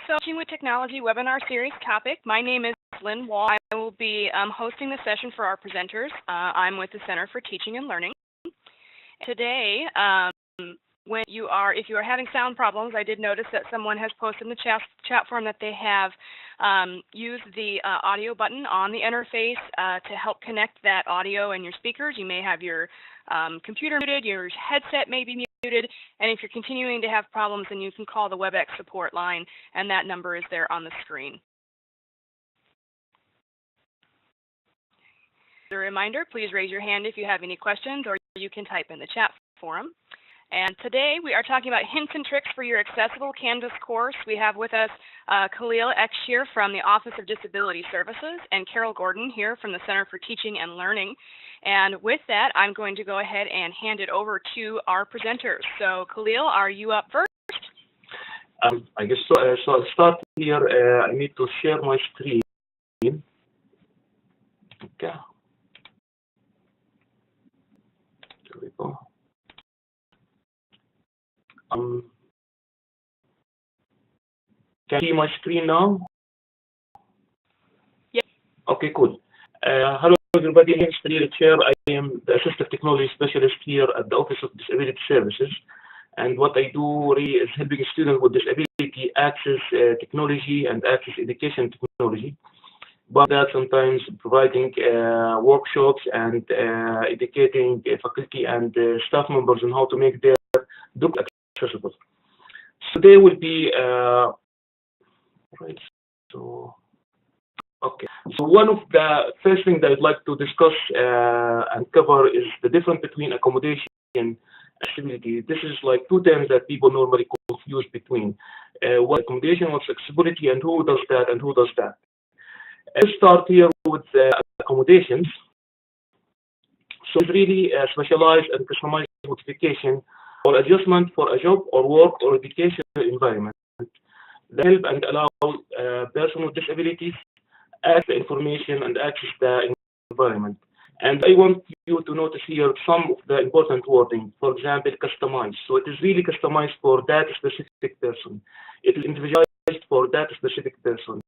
So, Teaching with Technology webinar series topic. My name is Lynn Wall. I will be hosting the session for our presenters. I'm with the Center for Teaching and Learning. Today, if you are having sound problems, I did notice that someone has posted in the chat forum that they have used the audio button on the interface to help connect that audio and your speakers. You may have your computer muted, your headset may be muted, and if you're continuing to have problems, then you can call the WebEx support line, and that number is there on the screen. As a reminder, please raise your hand if you have any questions, or you can type in the chat forum. And today we are talking about hints and tricks for your accessible Canvas course. We have with us Khaleel Eksheir from the Office of Disability Services and Caryl Gordon here from the Center for Teaching and Learning. And with that, I'm going to go ahead and hand it over to our presenters. So Khaleel, are you up first? I guess so. So I'll start here. I need to share my screen. Okay. There we go. Can you see my screen now? Yes. Okay, cool. Hello, everybody. My name is Khaleel Eksheir. I am the Assistive Technology Specialist here at the Office of Disability Services. And what I do really is helping students with disability access technology and access education technology. But that sometimes providing workshops and educating faculty and staff members on how to make their documents accessible. So they will be right. So okay. So one of the first things that I'd like to discuss and cover is the difference between accommodation and accessibility. This is like two terms that people normally confuse between what accommodation, what's accessibility, and who does that and who does that. Let's start here with accommodations. So it's really a specialized and customized modification or adjustment for a job or work or education environment that help and allow persons with disabilities access information and access the environment. And I want you to notice here some of the important wording. For example, customized. So it is really customized for that specific person. It is individualized for that specific person.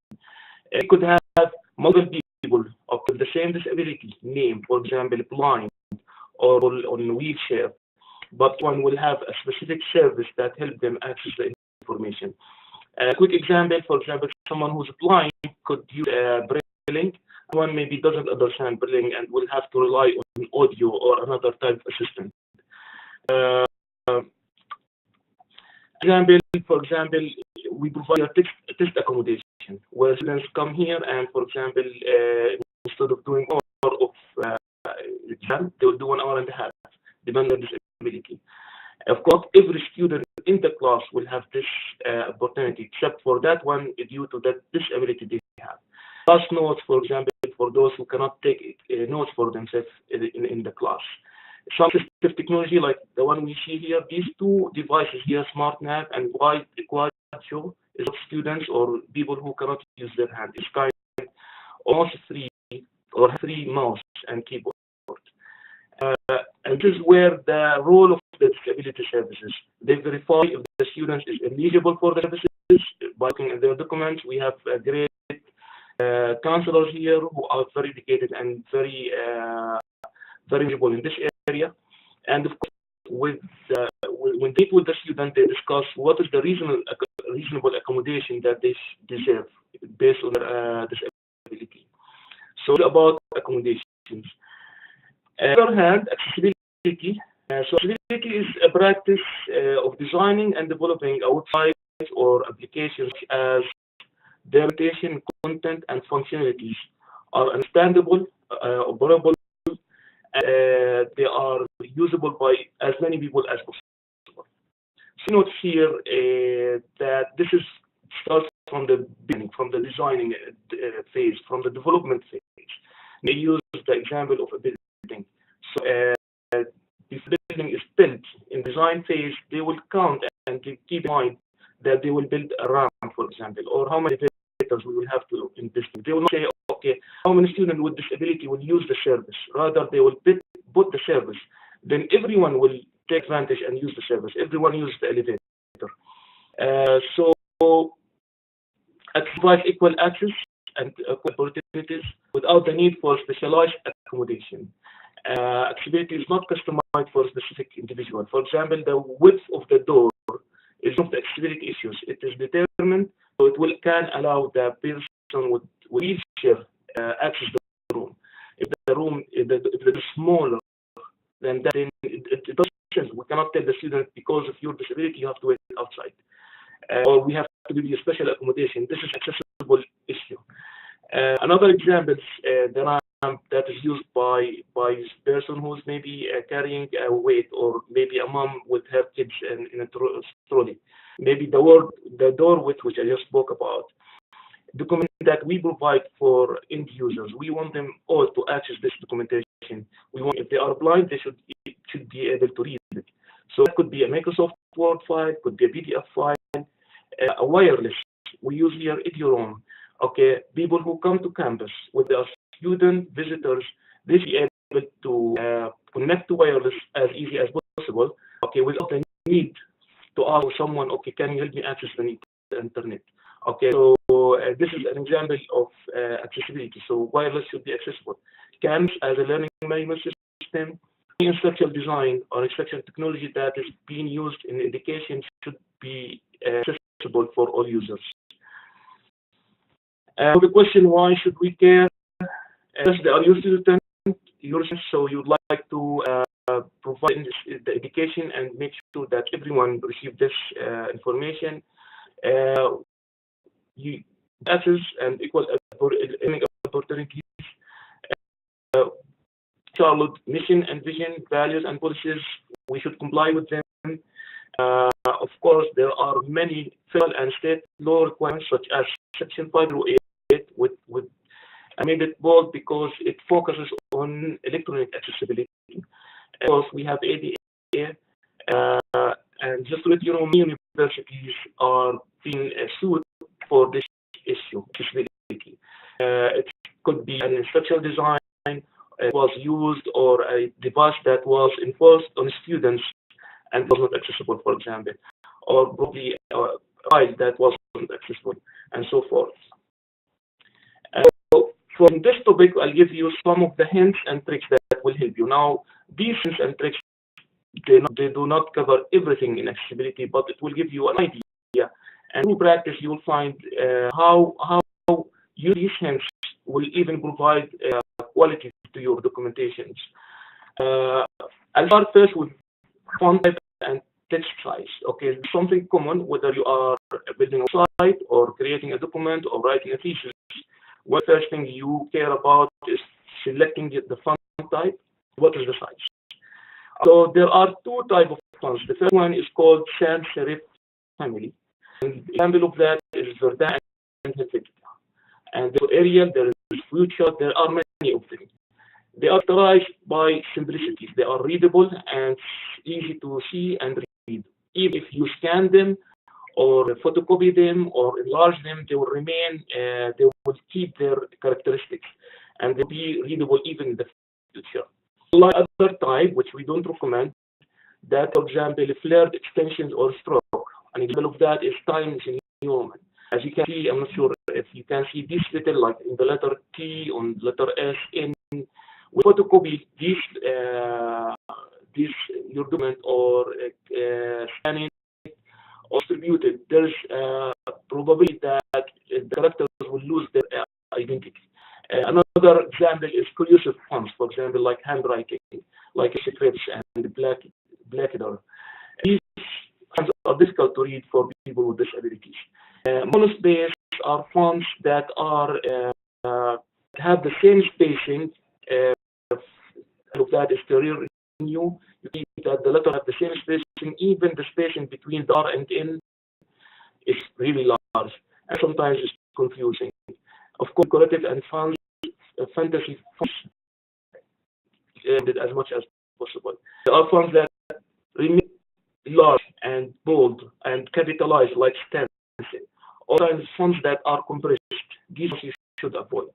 It could have multiple people of the same disability name, for example, blind or on wheelchair, but one will have a specific service that helps them access the information. A quick example, for example, someone who's blind could use Braille. One maybe doesn't understand Braille and will have to rely on audio or another type of assistant. For example, we provide a text accommodation where students come here and, for example, instead of doing 1 hour of exam, they will do 1 hour and a half, depending on disability. Of course, every student in the class will have this opportunity, except for that one due to that disability they have. Class notes, for example, for those who cannot take notes for themselves in the class. Some assistive technology like the one we see here, these two devices here, SmartNav and Quad Show, is of students or people who cannot use their hand. It's kind of almost free or free mouse and keyboard. And this is where the role of the disability services. They verify if the student is eligible for the services by looking at their documents. We have great counselors here who are very dedicated and very eligible in this area. And of course, when they meet with the student, they discuss what is the reasonable accommodation that they deserve based on their disability. So about accommodations. On the other hand, accessibility. So accessibility is a practice of designing and developing a website or applications as their orientation, content, and functionalities are understandable, operable, they are usable by as many people as possible. So note here that this is starts from the beginning, from the designing phase, from the development phase. They use the example of a building. So if the building is built in design phase, they will count and keep in mind that they will build a ramp, for example, or how many visitors we will have to in this. They will not say, okay, how many students with disability will use the service. Rather, they will put the service. Then everyone will take advantage and use the service. Everyone uses the elevator. So provides equal access and equal opportunities without the need for specialized accommodation. Accessibility is not customized for a specific individual. For example, the width of the door is not the accessibility issues. It is determined, so can allow the person with wheelchair access the room. If the room if it is smaller than that, then it doesn't. We cannot tell the student because of your disability you have to wait outside, or we have to give you special accommodation. This is accessible issue. Another example is the ramp that is used by this person who's maybe carrying a weight, or maybe a mom with her kids in a trolley. Maybe the door width, which I just spoke about. Document that we provide for end users. We want them all to access this documentation. We want, if they are blind, they should be able to read it. So it could be a Microsoft Word file, could be a PDF file, a wireless. We use here Eduroam. Okay, people who come to campus with their student visitors, they should be able to connect to wireless as easy as possible. Okay, without the need to ask someone, okay, can you help me access the internet? Okay, so this is an example of accessibility. So wireless should be accessible. CAMS as a learning management system, instructional design or instructional technology that is being used in education should be accessible for all users. The question, why should we care? As they are your students, so you'd like to provide the education and make sure that everyone receives this information. Access and equal opportunities. Charlotte mission and vision, values and policies, we should comply with them. Of course, there are many federal and state law requirements, such as Section 508, I made it bold because it focuses on electronic accessibility. Of course, we have ADA, and just to let you know, many universities are being sued for this issue, accessibility. It could be an instructional design was used, or a device that was enforced on students and was not accessible, for example, or probably a file that wasn't accessible, and so forth. So from this topic, I'll give you some of the hints and tricks that will help you. Now, these hints and tricks, they do not cover everything in accessibility, but it will give you an idea. And through practice, you will find how these hints will even provide quality to your documentations. I'll start first with font type and text size. Okay, something common whether you are building a site or creating a document or writing a thesis. What first thing you care about is selecting the font type. What is the size? So there are two types of fonts. The first one is called sans serif family. And the example of that is Verdun and Helvetica. And for Arial, there is Future. There are many of them. They are characterized by simplicity. They are readable and easy to see and read. Even if you scan them or photocopy them or enlarge them, they will remain, they will keep their characteristics, and they'll be readable even in the future. Like other type, which we don't recommend, that, for example, flared extensions or stroke. An example of that is Times New Roman. As you can see, I'm not sure if you can see this little, like in the letter T, on letter S, N. We photocopy this your document or scan it or distribute it. There's probability that the characters will lose their identity. Another example is cursive fonts, for example, like handwriting, like scripts and Blackadder. These fonts are difficult to read for people with disabilities. Monospace are fonts that are have the same spacing. Of that is career new. You see that the letter have the same spacing, even the spacing between the R and N is really large, and sometimes it's confusing. Of course, decorative and fantasy fonts as much as possible. There are fonts that remain large and bold and capitalized like stencil. All kinds of fonts that are compressed. These you should avoid.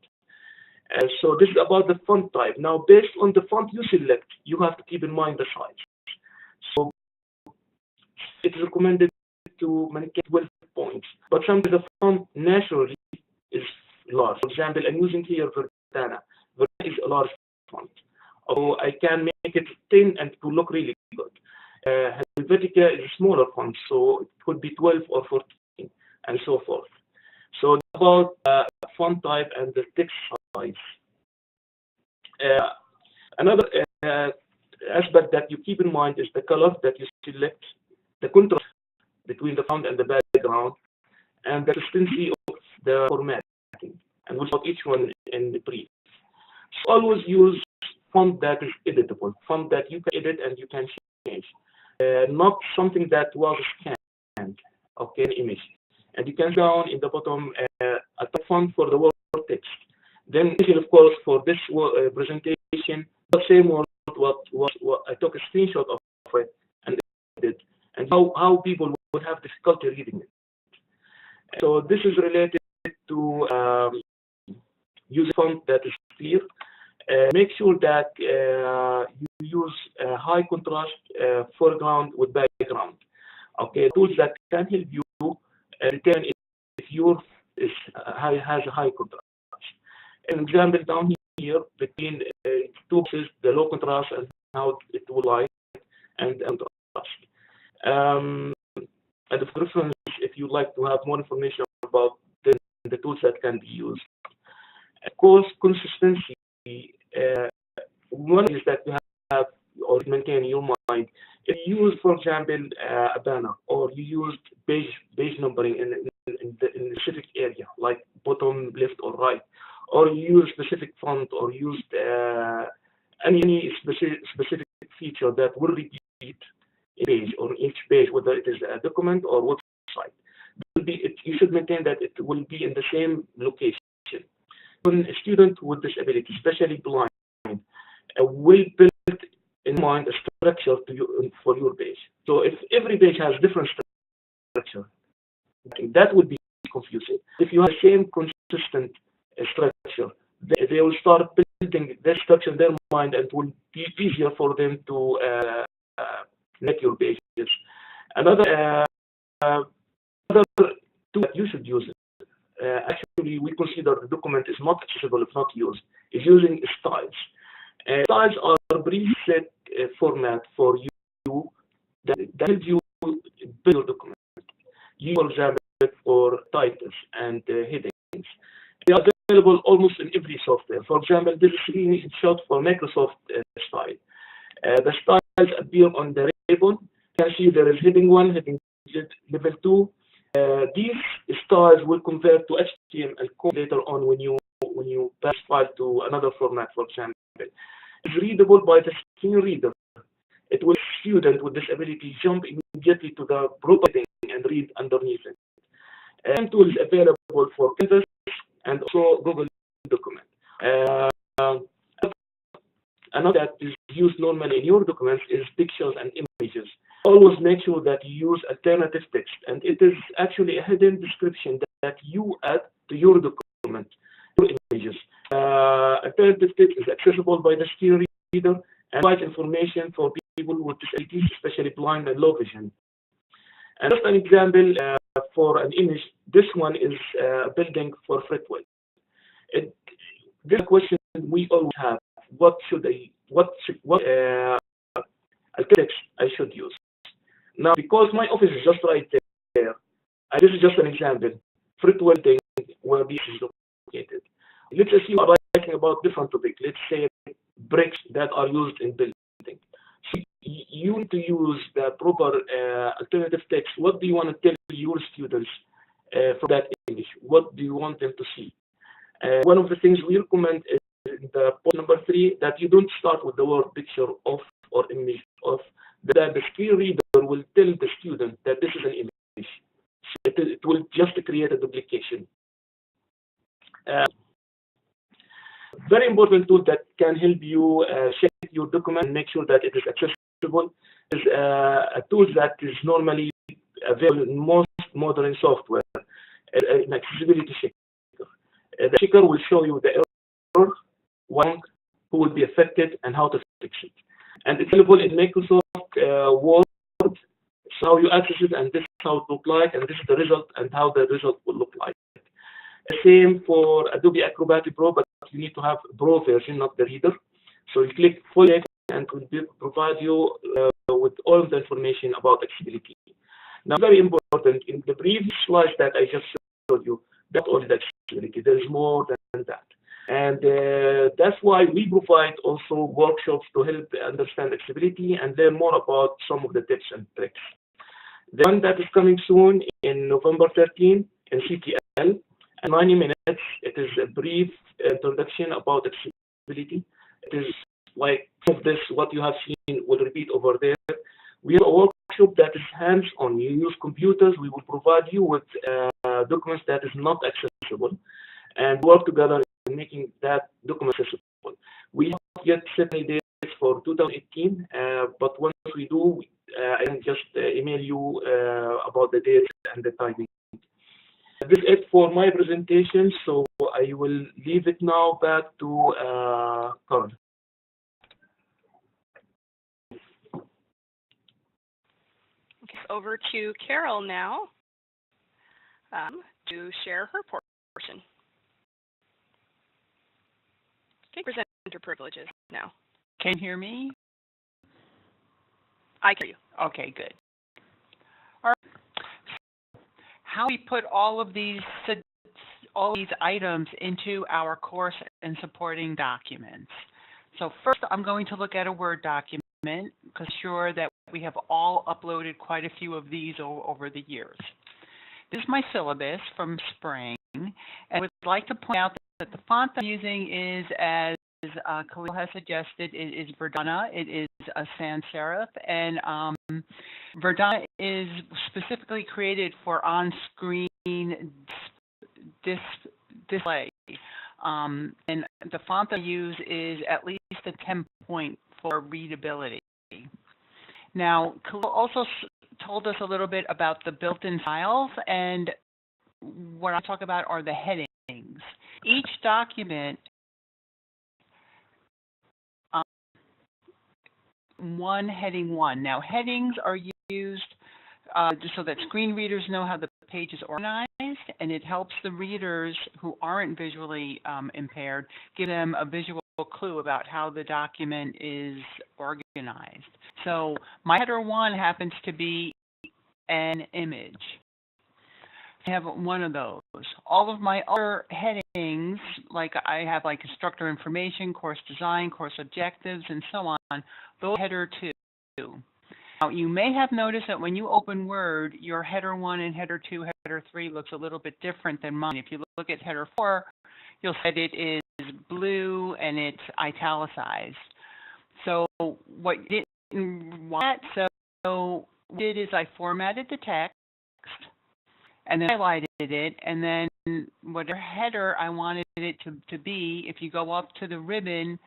So this is about the font type. Now, based on the font you select, you have to keep in mind the size. So it is recommended to maintain 12 points, but sometimes the font naturally large. For example, I'm using here Verdana. Verdana is a large font. So I can make it thin and to look really good. Helvetica is a smaller font, so it could be 12 or 14, and so forth. So about font type and the text size. Another aspect that you keep in mind is the color that you select, the contrast between the font and the background, and the consistency of the formatting. And we'll talk each one in the brief. So always use font that is editable, font that you can edit and you can change, not something that was scanned, okay, an image. And you can down in the bottom a font for the word text. Then, of course, for this presentation, the same word what I took a screenshot of it and edited, and how people would have difficulty reading it. So this is related to use a font that is clear. Make sure that you use high contrast foreground with background. Okay, tools that can help you determine if your has a high contrast. An example down here between two boxes, the low contrast and how it will light and contrast. And of reference, if you'd like to have more information about the tools that can be used. Of course, consistency. One is that you have or maintain in your mind. If you use, for example, a banner, or you used page numbering in a specific area, like bottom left or right, or you use specific font, or used any specific feature that will repeat a page or each page, whether it is a document or website, you should maintain that it will be in the same location. When a student with disability, especially blind, will build in mind a structure for your page. So if every page has different structure, that would be confusing. If you have the same consistent structure, they will start building their structure in their mind, and it will be easier for them to make your pages. Another tool that you should use, actually we consider the document is not accessible if not used, is using styles. Styles are a preset format for you that helps you build your document. Use, for example, for titles and headings. They are available almost in every software. For example, this is a screenshot for Microsoft style. The styles appear on the ribbon. You can see there is heading 1, heading level 2. These styles will convert to HTML code later on when you pass file to another format, for example. It's readable by the screen reader. It will student with disability jump immediately to the proper heading and read underneath it. And tool is available for Canvas and also Google Document. Another that is used normally in your documents is pictures and images. Always make sure that you use alternative text, and it is actually a hidden description that you add to your document, your images. Alternative text is accessible by the screen reader and provides information for people with disabilities, especially blind and low vision. And just an example for an image, this one is a building for Fretwell. This question we always have: what text I should use? Now, because my office is just right there, and this is just an example, Fretwell building where this is located. Let's assume we're talking about different topic. Let's say bricks that are used in building. So you need to use the proper alternative text. What do you want to tell your students from that image? What do you want them to see? One of the things we recommend is in the point number 3 that you don't start with the word picture of or image of. That the screen reader will tell the student that this is an image. It will just create a duplication. Very important tool that can help you check your document and make sure that it is accessible is a tool that is normally available in most modern software, an accessibility checker. The checker will show you the error, who will be affected, and how to fix it. And it's available in Microsoft Word, so how you access it, and this is how it looks like, and this is the result, and how the result will look like. Same for Adobe Acrobat Pro, but you need to have Pro version, not the Reader. So you click full text and it will provide you with all of the information about accessibility. Now, very important, in the previous slides that I just showed you, that's only the accessibility. There is more than that. And that's why we provide also workshops to help understand accessibility and learn more about some of the tips and tricks. The one that is coming soon in November 13 in CTL, and 90 minutes, it is a brief introduction about accessibility. It is like some of this, what you have seen will repeat over there. We have a workshop that is hands-on. You use computers, we will provide you with documents that is not accessible, and work together in making that document accessible. We have yet set any dates for 2018, but once we do, I can just email you about the dates and the timing. This is it for my presentation, so I will leave it now back to Caryl. Okay, over to Caryl now to share her portion. Okay, presenter privileges now. Can you hear me? I hear you. Okay, good. All right. How we put all these items into our course and supporting documents. So first, I'm going to look at a Word document because sure that we have all uploaded quite a few of these over the years. This is my syllabus from spring, and I would like to point out that the font I'm using is, as Khaleel has suggested, it is Verdana. It is a sans serif, and Verdana is specifically created for on-screen display. And the font I use is at least a 10 point for readability. Now, Khaleel also told us a little bit about the built-in styles, and what I talk about are the headings. Each document heading one. Now, headings are used so that screen readers know how the page is organized, and it helps the readers who aren't visually impaired, give them a visual clue about how the document is organized. So my header one happens to be an image. I have one of those. All of my other headings, like I have like instructor information, course design, course objectives, and so on, those header two. Now, you may have noticed that when you open Word, your header 1 and header 2, header 3 looks a little bit different than mine. If you look at header 4, you'll see that it is blue and it's italicized. So what you didn't want, so what I did is I formatted the text and then highlighted it, and then whatever header I wanted it to be, if you go up to the ribbon,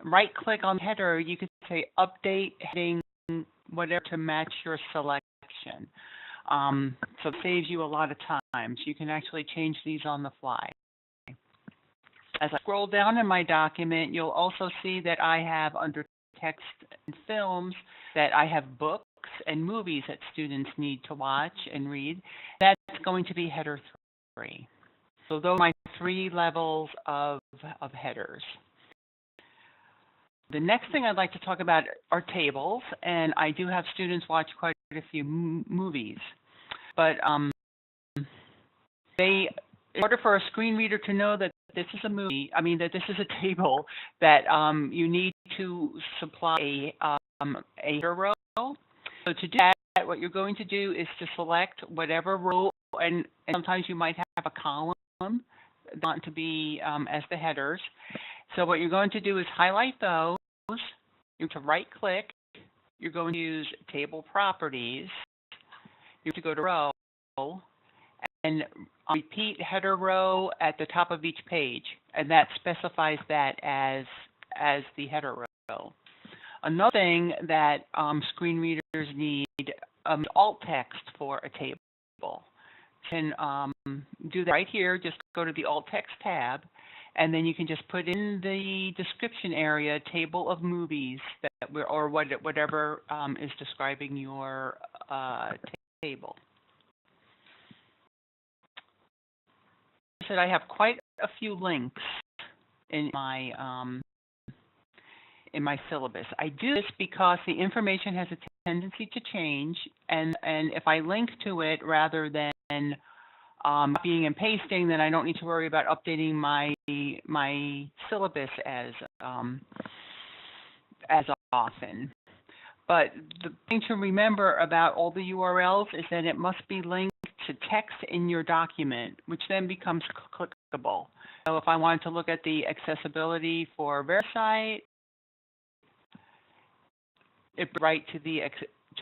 right-click on the header, you could say Update Heading whatever to match your selection. So it saves you a lot of time. So you can actually change these on the fly. As I scroll down in my document, you'll also see that I have under text and films that I have books and movies that students need to watch and read. That's going to be header 3. So those are my 3 levels of headers. The next thing I'd like to talk about are tables, and I do have students watch quite a few movies. But in order for a screen reader to know that this is a movie, that this is a table, that you need to supply a header row. So to do that, what you're going to do is to select whatever row, and sometimes you might have a column that want to be as the headers. So what you're going to do is highlight those. You're going to right-click. You're going to use Table Properties. You're going to go to Row and repeat header row at the top of each page, and that specifies that as the header row. Another thing that screen readers need alt text for a table. You can do that right here. Just go to the alt text tab, and then you can just put in the description area table of movies or whatever is describing your table. that I have quite a few links in my syllabus. I do this because the information has a tendency to change, and if I link to it rather than copying and pasting, then I don't need to worry about updating my syllabus as often. But the thing to remember about all the URLs is that it must be linked to text in your document, which then becomes clickable. So if I wanted to look at the accessibility for Versailles, it brings right to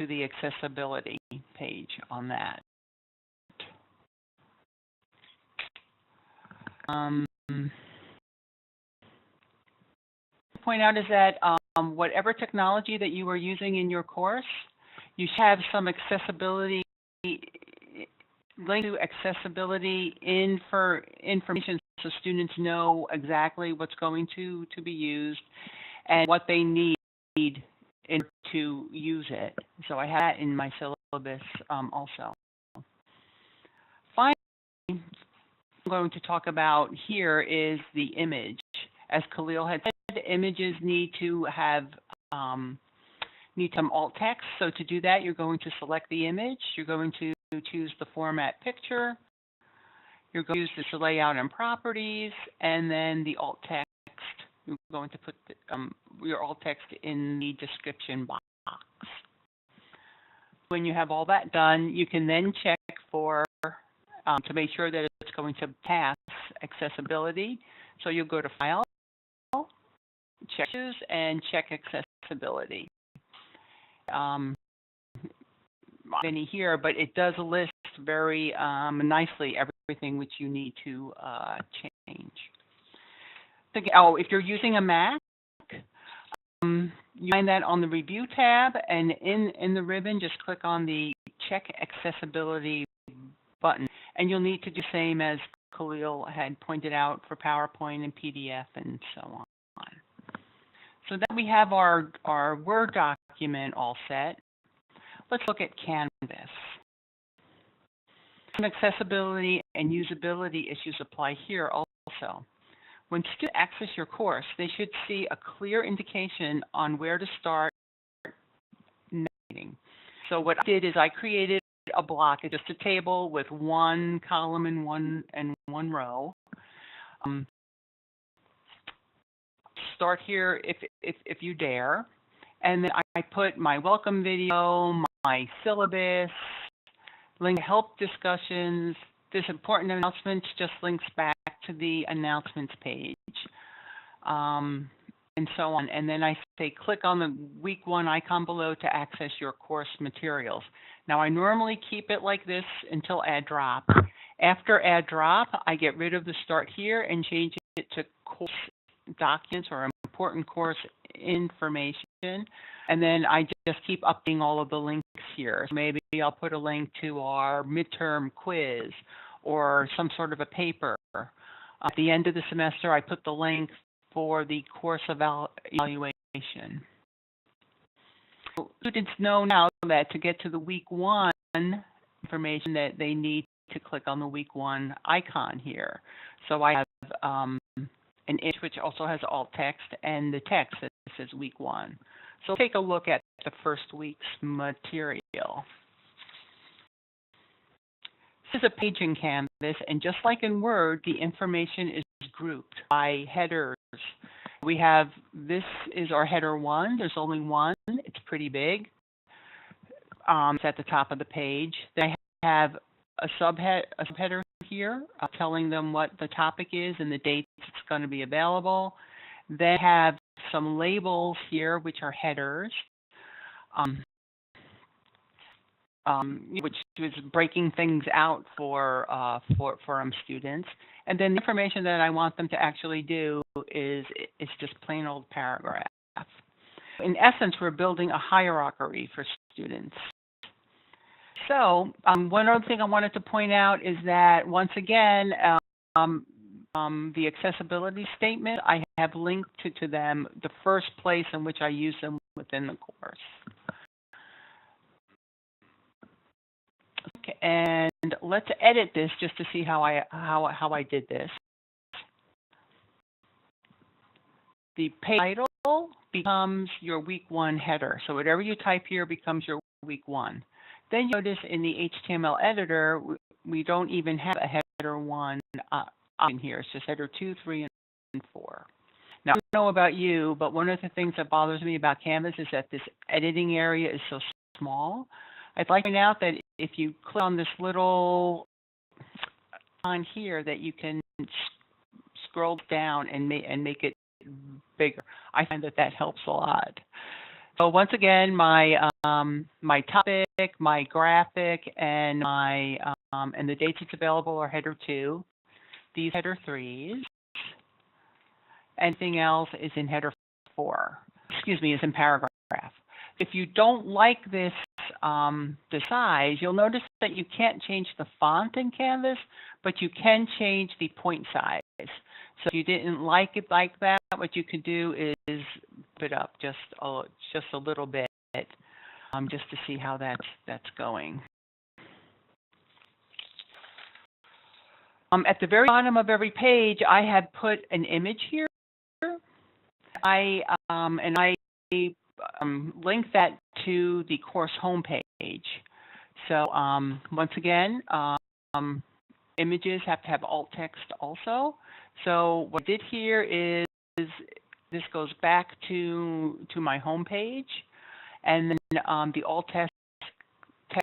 the accessibility page on that. Point out is that whatever technology that you are using in your course, you should have some accessibility link to accessibility information so students know exactly what's going to be used and what they need in order to use it. So I have that in my syllabus also. Finally, I'm going to talk about here is the image. As Khaleel had said, images need to have some alt text. So to do that, you're going to select the image. You're going to choose the format picture. You're going to use this layout and properties, and then the alt text. You're going to put your alt text in the description box. When you have all that done, you can then check for to make sure that it's going to pass accessibility. So you'll go to File, check Issues, and check Accessibility. Any here, but it does list very nicely everything which you need to change. Oh, if you're using a Mac, you find that on the Review tab, and in the ribbon, just click on the Check Accessibility button, and you'll need to do the same as Khaleel had pointed out for PowerPoint and PDF and so on. So then we have our Word document all set. Let's look at Canvas. Some accessibility and usability issues apply here also. When students access your course, they should see a clear indication on where to start navigating. So what I did is I created a block, it's just a table with one column and one row. Start here if you dare, and then I put my welcome video, my syllabus, link to help discussions. This important announcements just links back to the announcements page, and so on. And then I say click on the week 1 icon below to access your course materials. Now I normally keep it like this until add drop. After add drop, I get rid of the start here and change it to course documents or important course information. And then I just keep updating all of the links here. So maybe I'll put a link to our midterm quiz or some sort of a paper. At the end of the semester, I put the link for the course evaluation. So students know now that to get to the week 1 information that they need to click on the week 1 icon here. So I have an image which also has alt text and the text that says week 1. So take a look at the first week's material. This is a page in Canvas, and just like in Word, the information is grouped by headers. We have, this is our header 1. There's only one. It's pretty big. It's at the top of the page. Then I have a subheader here telling them what the topic is and the dates it's going to be available. Then I have some labels here, which are headers, which is breaking things out for students. And then the information that I want them to actually do is just plain old paragraph. In essence, we're building a hierarchy for students. So one other thing I wanted to point out is that, once again, the accessibility statement, I have linked to them the first place in which I use them within the course. Okay, and let's edit this just to see how I did this. The page title becomes your week 1 header. So whatever you type here becomes your week 1. Then you notice in the HTML editor, we don't even have a header 1 in here. It's just header 2, 3, and 4. Now, I don't know about you, but one of the things that bothers me about Canvas is that this editing area is so small. I'd like to point out that if you click on this little on here, that you can scroll down and make it bigger. I find that helps a lot. So once again, my my topic, my graphic, and my and the dates it's available are header 2. These header 3s. Anything else is in header 4. Excuse me, is in paragraph. If you don't like this the size, you'll notice that you can't change the font in Canvas, but you can change the point size. So if you didn't like it like that, what you could do is put it up just a little bit, just to see how that's going. At the very bottom of every page, I have put an image here. I link that to the course homepage. So once again, images have to have alt text also. So what I did here is this goes back to my homepage, and then the alt text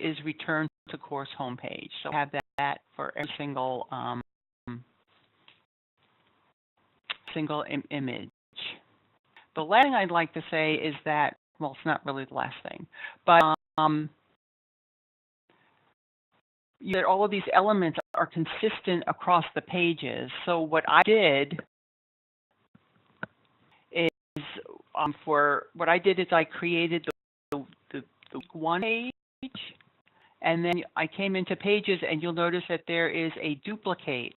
is returned to course homepage. So I have that for every single image. The last thing I'd like to say is that, well, it's not really the last thing, but that all of these elements are consistent across the pages. So what I did is, I created the one page, and then I came into pages, and you'll notice that there is a duplicate.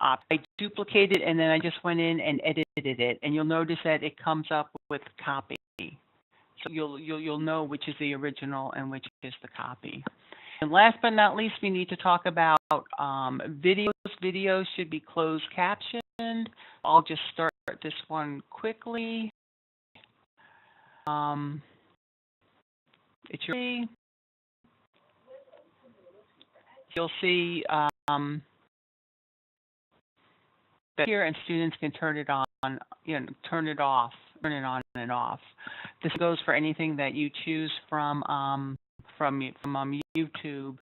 I duplicated, and then I just went in and edited it, and you'll notice that it comes up with copy. So you'll know which is the original and which is the copy. And last but not least, we need to talk about videos. Videos should be closed captioned. I'll just start this one quickly. You'll see that here, and students can turn it on, turn it on and off. This goes for anything that you choose from YouTube.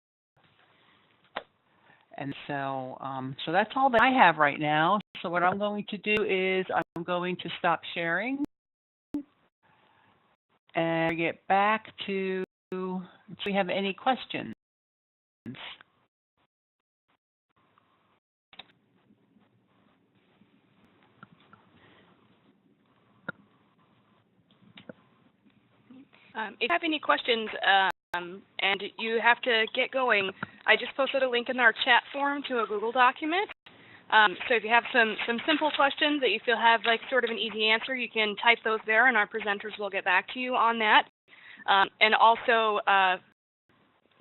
And so, so that's all that I have right now. So what I'm going to do is I'm going to stop sharing and get back to, do we have any questions? If you have any questions and you have to get going, I just posted a link in our chat forum to a Google document. So if you have some simple questions that you feel have like sort of an easy answer, you can type those there, and our presenters will get back to you on that. And also,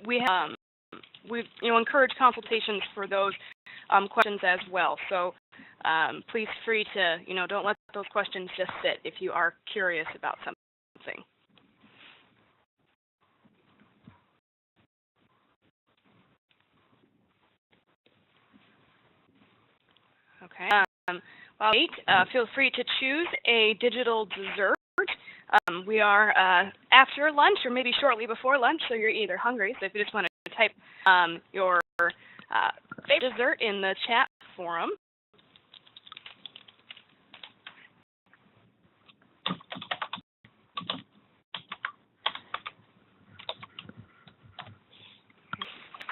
we've encourage consultations for those questions as well. So please free to don't let those questions just sit if you are curious about something. Okay. While you eat, feel free to choose a digital dessert. We are after lunch or maybe shortly before lunch, so you're either hungry. So if you just want to type your favorite dessert in the chat forum.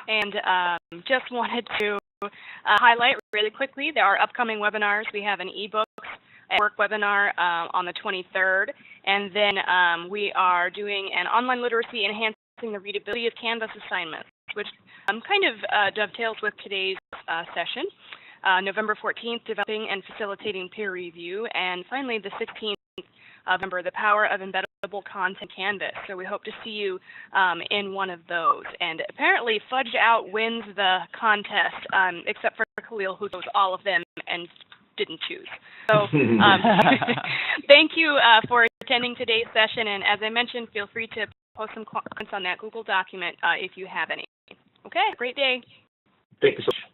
And just wanted to highlight really quickly, there are upcoming webinars. We have an ebook work webinar on the 23rd, and then we are doing an online literacy enhancing the readability of Canvas assignments, which kind of dovetails with today's session. November 14th, developing and facilitating peer review, and finally the 16th of November, the power of embeddable editable content canvas. So we hope to see you in one of those. And apparently Fudged Out wins the contest, except for Khaleel, who chose all of them and didn't choose. So thank you for attending today's session. And as I mentioned, feel free to post some comments on that Google document if you have any. Okay, great day. Thank you so much.